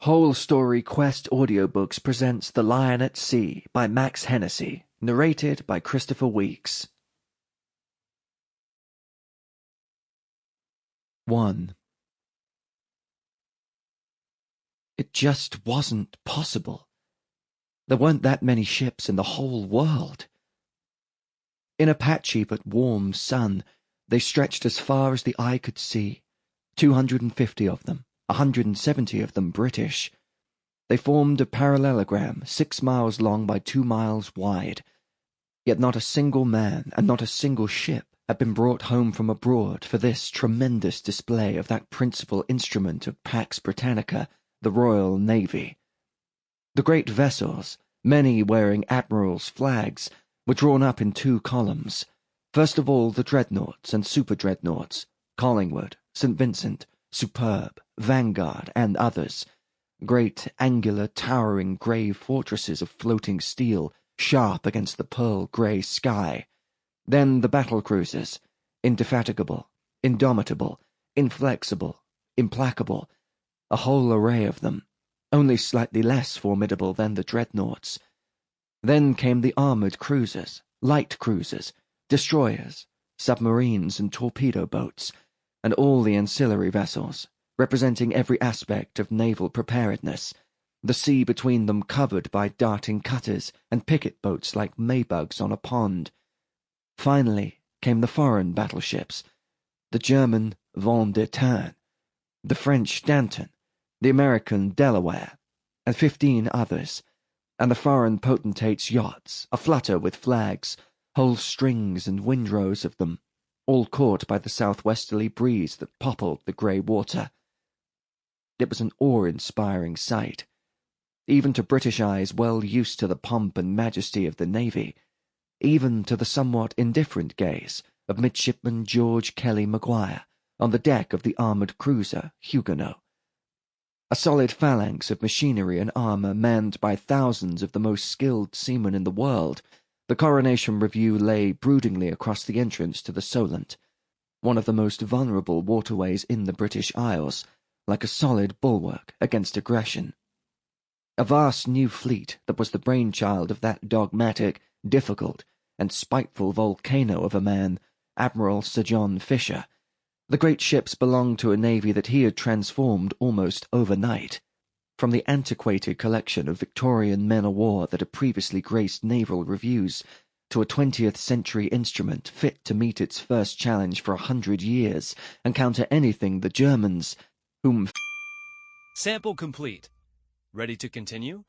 Whole Story Quest Audiobooks presents The Lion at Sea by Max Hennessy, narrated by Christopher Weeks. 1. It just wasn't possible. There weren't that many ships in the whole world. In a patchy but warm sun, they stretched as far as the eye could see, 250 of them. 170 of them British. They formed a parallelogram 6 miles long by 2 miles wide. Yet not a single man and not a single ship had been brought home from abroad for this tremendous display of that principal instrument of Pax Britannica, the Royal Navy. The great vessels, many wearing admirals' flags, were drawn up in 2 columns. First of all the dreadnoughts and super-dreadnoughts, Collingwood, St. Vincent, Superb, Vanguard, and others, great, angular, towering grey fortresses of floating steel, sharp against the pearl-grey sky. Then the battle-cruisers, indefatigable, indomitable, inflexible, implacable, a whole array of them, only slightly less formidable than the dreadnoughts. Then came the armoured cruisers, light cruisers, destroyers, submarines and torpedo boats, and all the ancillary vessels, representing every aspect of naval preparedness, the sea between them covered by darting cutters and picket boats like maybugs on a pond. Finally came the foreign battleships, the German Vendée, the French Danton, the American Delaware, and 15 others, and the foreign potentates' yachts, aflutter with flags, whole strings and windrows of them, all caught by the southwesterly breeze that poppled the grey water. It was an awe-inspiring sight, even to British eyes well used to the pomp and majesty of the Navy, even to the somewhat indifferent gaze of Midshipman George Kelly Maguire on the deck of the armoured cruiser Huguenot. A solid phalanx of machinery and armour manned by thousands of the most skilled seamen in the world, the Coronation Review lay broodingly across the entrance to the Solent, one of the most vulnerable waterways in the British Isles, like a solid bulwark against aggression. A vast new fleet that was the brainchild of that dogmatic, difficult, and spiteful volcano of a man, Admiral Sir John Fisher. The great ships belonged to a navy that he had transformed almost overnight. From the antiquated collection of Victorian men-of-war that had previously graced naval reviews, to a 20th-century instrument fit to meet its first challenge for 100 years and counter anything the Germans, whom... Sample complete. Ready to continue?